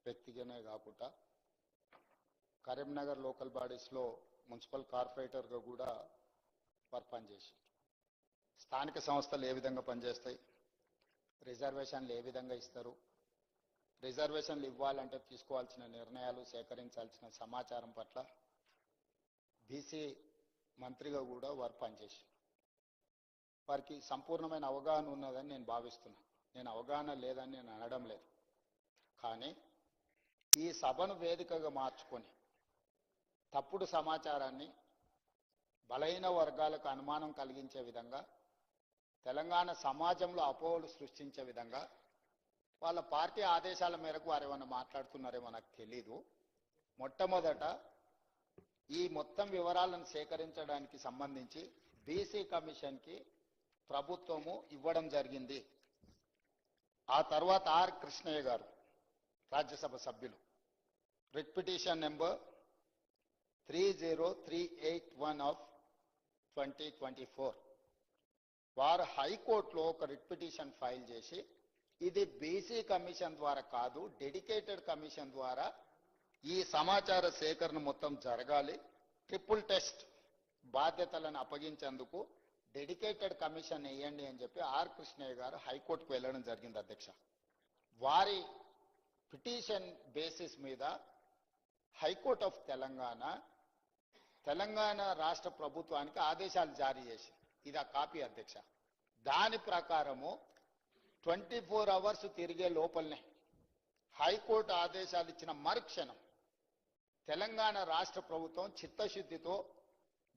వ్యక్తిగానే కాకుండా Karimnagar local బాడీస్లో municipal కార్పొరేటర్గా కూడా వారు పనిచేసి స్థానిక సంస్థలు ఏ విధంగా పనిచేస్తాయి, రిజర్వేషన్లు ఏ విధంగా ఇస్తారు, రిజర్వేషన్లు ఇవ్వాలంటే తీసుకోవాల్సిన నిర్ణయాలు, సేకరించాల్సిన సమాచారం పట్ల బీసీ మంత్రిగా కూడా వారు పనిచేసి వారికి సంపూర్ణమైన అవగాహన ఉన్నదని నేను భావిస్తున్నాను. నేను అవగాహన లేదని నేను అనడం లేదు. కానీ ఈ సభను వేదికగా మార్చుకొని తప్పుడు సమాచారాన్ని బలహీన వర్గాలకు అనుమానం కలిగించే విధంగా, తెలంగాణ సమాజంలో అపోహలు సృష్టించే విధంగా వాళ్ళ పార్టీ ఆదేశాల మేరకు వారు ఏమన్నా మాట్లాడుతున్నారేమో నాకు తెలీదు. మొట్టమొదట ఈ మొత్తం వివరాలను సేకరించడానికి సంబంధించి బీసీ కమిషన్కి ప్రభుత్వము ఇవ్వడం జరిగింది. ఆ తర్వాత ఆర్ కృష్ణయ్య గారు రాజ్యసభ సభ్యులు రిట్ పిటిషన్ నెంబర్ 30381 ఆఫ్ 2024 వారు హైకోర్టులో ఒక రిట్ పిటిషన్ ఫైల్ చేసి ఇది బీసీ కమిషన్ ద్వారా కాదు, డెడికేటెడ్ కమిషన్ ద్వారా ఈ సమాచార సేకరణ మొత్తం జరగాలి, ట్రిపుల్ టెస్ట్ బాధ్యతలను అప్పగించేందుకు డెడికేటెడ్ కమిషన్ వేయండి అని చెప్పి ఆర్ కృష్ణయ్య గారు హైకోర్టుకు వెళ్ళడం జరిగింది అధ్యక్ష. వారి పిటిషన్ బేసిస్ మీద హైకోర్ట్ ఆఫ్ తెలంగాణ రాష్ట్ర ప్రభుత్వానికి ఆదేశాలు జారీ చేసి, ఇది ఆ కాపీ అధ్యక్ష. దాని ప్రకారము 24 అవర్స్ తిరిగే లోపలనే హైకోర్టు ఆదేశాలు ఇచ్చిన మరుక్షణం తెలంగాణ రాష్ట్ర ప్రభుత్వం చిత్తశుద్ధితో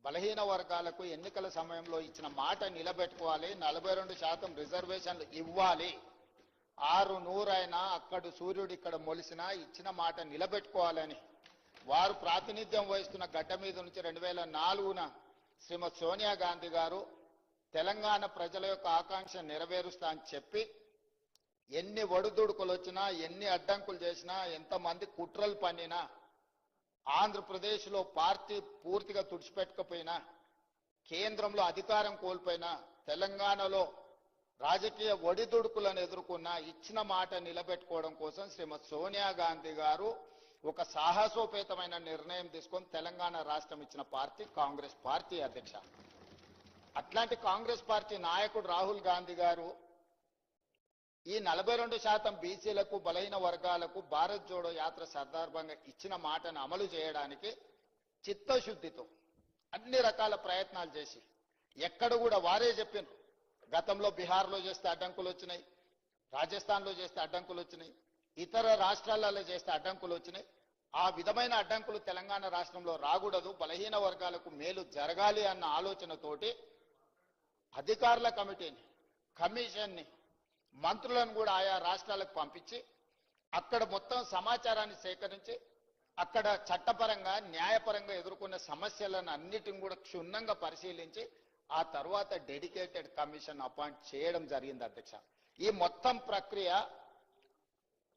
బలహీన వర్గాలకు ఎన్నికల సమయంలో ఇచ్చిన మాట నిలబెట్టుకోవాలి, 42% రిజర్వేషన్లు ఇవ్వాలి, 600 అయినా అక్కడ సూర్యుడు ఇక్కడ మొలిసినా ఇచ్చిన మాట నిలబెట్టుకోవాలని వారు ప్రాతినిధ్యం వహిస్తున్న గడ్డ మీద నుంచి 2004న శ్రీమతి సోనియా గాంధీ గారు తెలంగాణ ప్రజల యొక్క ఆకాంక్ష నెరవేరుస్తా అని చెప్పి ఎన్ని ఒడుదుడుకులు వచ్చినా, ఎన్ని అడ్డంకులు చేసినా, ఎంతమంది కుట్రలు పన్నినా, ఆంధ్రప్రదేశ్లో పార్టీ పూర్తిగా తుడిచిపెట్టకపోయినా, కేంద్రంలో అధికారం కోల్పోయినా, తెలంగాణలో రాజకీయ ఒడిదుడుకులను ఎదుర్కొన్న ఇచ్చిన మాట నిలబెట్టుకోవడం కోసం శ్రీమతి సోనియా గాంధీ గారు ఒక సాహసోపేతమైన నిర్ణయం తీసుకొని తెలంగాణ రాష్ట్రం ఇచ్చిన పార్టీ కాంగ్రెస్ పార్టీ అధ్యక్ష. అట్లాంటి కాంగ్రెస్ పార్టీ నాయకుడు రాహుల్ గాంధీ గారు ఈ 42% బీసీలకు, బలహీన వర్గాలకు భారత్ జోడో యాత్ర సందర్భంగా ఇచ్చిన మాటను అమలు చేయడానికి చిత్తశుద్ధితో అన్ని రకాల ప్రయత్నాలు చేసి ఎక్కడ కూడా వారే చెప్పినారు, గతంలో బీహార్లో చేస్తే అడ్డంకులు వచ్చినాయి, రాజస్థాన్లో చేస్తే అడ్డంకులు వచ్చినాయి, ఇతర రాష్ట్రాలలో చేస్తే అడ్డంకులు వచ్చినాయి, ఆ విధమైన అడ్డంకులు తెలంగాణ రాష్ట్రంలో రాకూడదు, బలహీన వర్గాలకు మేలు జరగాలి అన్న ఆలోచనతోటి అధికారుల కమిటీని, కమిషన్ని, మంత్రులను కూడా ఆయా రాష్ట్రాలకు పంపించి అక్కడ మొత్తం సమాచారాన్ని సేకరించి అక్కడ చట్టపరంగా, న్యాయపరంగా ఎదుర్కొన్న సమస్యలను అన్నిటిని కూడా క్షుణ్ణంగా పరిశీలించి ఆ తర్వాత డెడికేటెడ్ కమిషన్ అపాయింట్ చేయడం జరిగింది అధ్యక్ష. ఈ మొత్తం ప్రక్రియ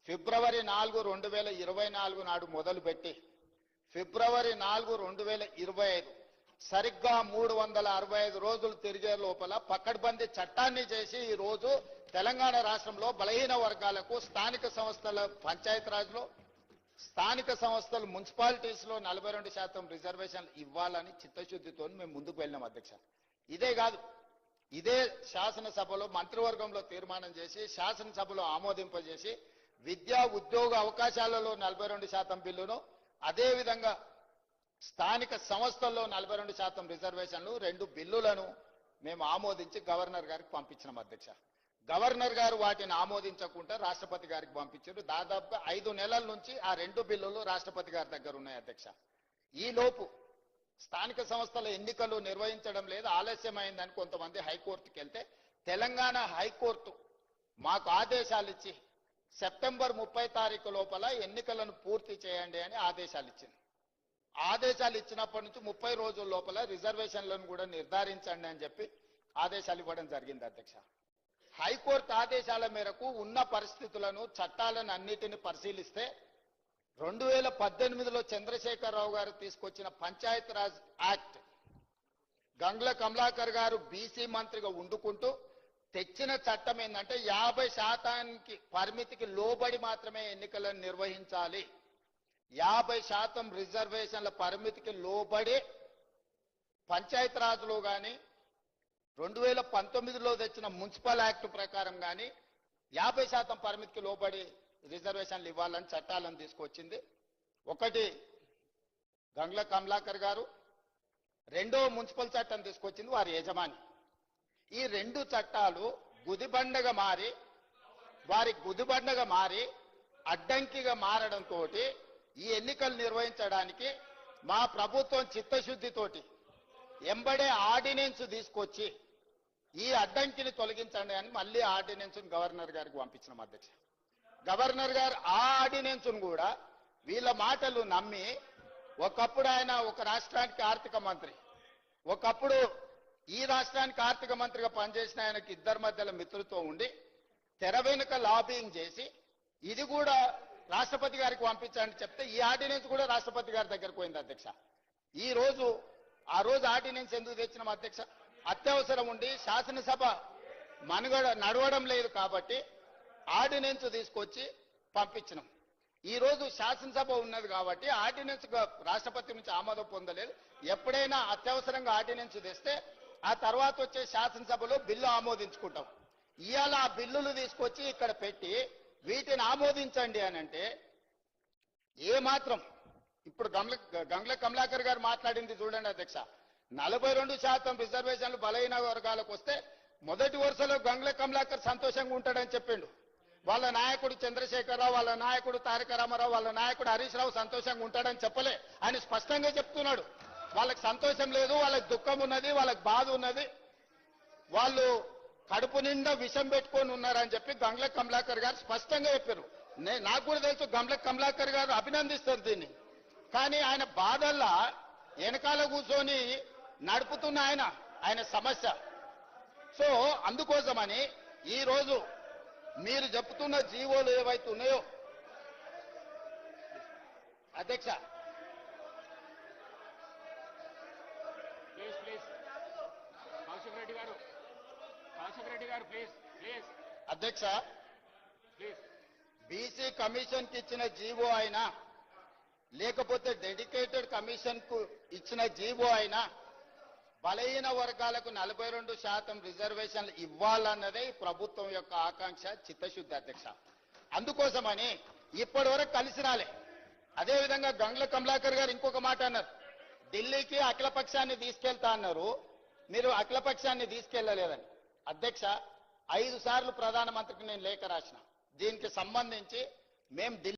ఫిబ్రవరి 4, 2024 నాడు మొదలుపెట్టి ఫిబ్రవరి 4, 2025 సరిగ్గా 365 రోజులు తిరిగే లోపల పకడ్బందీ చట్టాన్ని చేసి ఈ రోజు తెలంగాణ రాష్ట్రంలో బలహీన వర్గాలకు స్థానిక సంస్థల పంచాయతీరాజ్లో, స్థానిక సంస్థలు మున్సిపాలిటీస్లో 42% రిజర్వేషన్లు ఇవ్వాలని చిత్తశుద్ధితో మేము ముందుకు వెళ్ళినాం అధ్యక్ష. ఇదే కాదు, ఇదే శాసనసభలో మంత్రివర్గంలో తీర్మానం చేసి శాసనసభలో ఆమోదింపజేసి విద్యా ఉద్యోగ అవకాశాలలో 42% బిల్లును, అదేవిధంగా స్థానిక సంస్థల్లో 42% రిజర్వేషన్లు 2 బిల్లులను మేము ఆమోదించి గవర్నర్ గారికి పంపించినాం అధ్యక్ష. గవర్నర్ గారు వాటిని ఆమోదించకుండా రాష్ట్రపతి గారికి పంపించారు. దాదాపుగా 5 నెలల నుంచి ఆ 2 బిల్లులు రాష్ట్రపతి గారి దగ్గర ఉన్నాయి అధ్యక్ష. ఈ లోపు స్థానిక సంస్థల ఎన్నికలు నిర్వహించడం లేదు, ఆలస్యమైందని కొంతమంది హైకోర్టుకి వెళ్తే తెలంగాణ హైకోర్టు మాకు ఆదేశాలు ఇచ్చి సెప్టెంబర్ 30 తారీఖు లోపల ఎన్నికలను పూర్తి చేయండి అని ఆదేశాలు ఇచ్చింది. ఆదేశాలు ఇచ్చినప్పటి నుంచి 30 రోజుల లోపల రిజర్వేషన్లను కూడా నిర్ధారించండి అని చెప్పి ఆదేశాలు ఇవ్వడం జరిగింది అధ్యక్ష. హైకోర్టు ఆదేశాల మేరకు ఉన్న పరిస్థితులను, చట్టాలను అన్నిటిని పరిశీలిస్తే 2018లో చంద్రశేఖరరావు గారు తీసుకొచ్చిన పంచాయతీరాజ్ యాక్ట్, గంగ్ల కమలాకర్ గారు బీసీ మంత్రిగా ఉండుకుంటూ తెచ్చిన చట్టం ఏంటంటే 50% పరిమితికి లోబడి మాత్రమే ఎన్నికలను నిర్వహించాలి. 50% రిజర్వేషన్ల పరిమితికి లోబడి పంచాయతీరాజ్లో కానీ 2019లో తెచ్చిన మున్సిపల్ యాక్ట్ ప్రకారం కానీ 50% పరిమితికి లోబడి రిజర్వేషన్లు ఇవ్వాలని చట్టాలను తీసుకొచ్చింది. ఒకటి గంగ్ల కమలాకర్ గారు, రెండో మున్సిపల్ చట్టం తీసుకొచ్చింది వారి యజమాని. ఈ రెండు చట్టాలు గుదిబండగా మారి అడ్డంకిగా మారడంతో ఈ ఎన్నికలు నిర్వహించడానికి మా ప్రభుత్వం చిత్తశుద్ధితోటి ఎంబడే ఆర్డినెన్స్ తీసుకొచ్చి ఈ అడ్డంకిని తొలగించండి అని మళ్ళీ ఆర్డినెన్స్ గవర్నర్ గారికి పంపించినాం అధ్యక్ష. గవర్నర్ గారు ఆ ఆర్డినెన్స్ కూడా వీళ్ళ మాటలు నమ్మి, ఒకప్పుడు ఆయన ఒక రాష్ట్రానికి ఆర్థిక మంత్రి, ఒకప్పుడు ఈ రాష్ట్రానికి ఆర్థిక మంత్రిగా పనిచేసిన ఆయనకి ఇద్దరి మధ్యలో మిత్రులతో ఉండి తెర వెనుక లాబింగ్ చేసి ఇది కూడా రాష్ట్రపతి గారికి పంపించండి చెప్తే ఈ ఆర్డినెన్స్ కూడా రాష్ట్రపతి గారి దగ్గరకు పోయింది అధ్యక్ష. ఆ రోజు ఆర్డినెన్స్ ఎందుకు తెచ్చినాం అధ్యక్ష? అత్యవసరం ఉండి శాసనసభ నడవడం లేదు కాబట్టి ఆర్డినెన్స్ తీసుకొచ్చి పంపించినాం. ఈ రోజు శాసనసభ ఉన్నది కాబట్టి ఆర్డినెన్స్ రాష్ట్రపతి నుంచి ఆమోదం పొందలేదు. ఎప్పుడైనా అత్యవసరంగా ఆర్డినెన్స్ తెస్తే ఆ తర్వాత వచ్చే శాసనసభలో బిల్లు ఆమోదించుకుంటాం. ఇవాళ ఆ బిల్లులు తీసుకొచ్చి ఇక్కడ పెట్టి వీటిని ఆమోదించండి అని అంటే ఏమాత్రం ఇప్పుడు గంగ్ల కమలాకర్ గారు మాట్లాడింది చూడండి అధ్యక్ష. 42% రిజర్వేషన్లు బలహీన వర్గాలకు వస్తే మొదటి వరుసలో గంగ్ల కమలాకర్ సంతోషంగా ఉంటాడని చెప్పిండు. వాళ్ళ నాయకుడు చంద్రశేఖరరావు, వాళ్ళ నాయకుడు తారక రామారావు, వాళ్ళ నాయకుడు హరీష్ రావు సంతోషంగా ఉంటాడని చెప్పలే. ఆయన స్పష్టంగా చెప్తున్నాడు. వాళ్ళకి సంతోషం లేదు, వాళ్ళకి దుఃఖం ఉన్నది, వాళ్ళకి బాధ ఉన్నది, వాళ్ళు కడుపు నిండా విషం పెట్టుకొని ఉన్నారని చెప్పి గంగ్ల కమలాకర్ గారు స్పష్టంగా చెప్పారు. నాకు కూడా తెలుసు గంగ్ల కమలాకర్ గారు అభినందిస్తారు దీన్ని. కానీ ఆయన బాధల్లా వెనకాల కూర్చొని నడుపుతున్న ఆయన సమస్య. సో అందుకోసమని ఈ రోజు మీరు చెప్తున్న జీవోలు ఏవైతే ఉన్నాయో అధ్యక్ష, అధ్యక్ష బీసీ కమిషన్ కి ఇచ్చిన జీవో అయినా లేకపోతే డెడికేటెడ్ కమిషన్ కు ఇచ్చిన జీవో అయినా బలహీన వర్గాలకు 42% రిజర్వేషన్లు ఇవ్వాలన్నదే ప్రభుత్వం యొక్క ఆకాంక్ష, చిత్తశుద్ధి అధ్యక్ష. అందుకోసమని ఇప్పటి వరకు కలిసి రాలే. అదేవిధంగా గంగ్ల కమలాకర్ గారు ఇంకొక మాట అన్నారు, ఢిల్లీకి అఖిలపక్షాన్ని తీసుకెళ్తా అన్నారు, మీరు అఖిలపక్షాన్ని తీసుకెళ్లలేదని. అధ్యక్ష 5 సార్లు ప్రధానమంత్రికి నేను లేఖ రాసిన దీనికి సంబంధించి మేము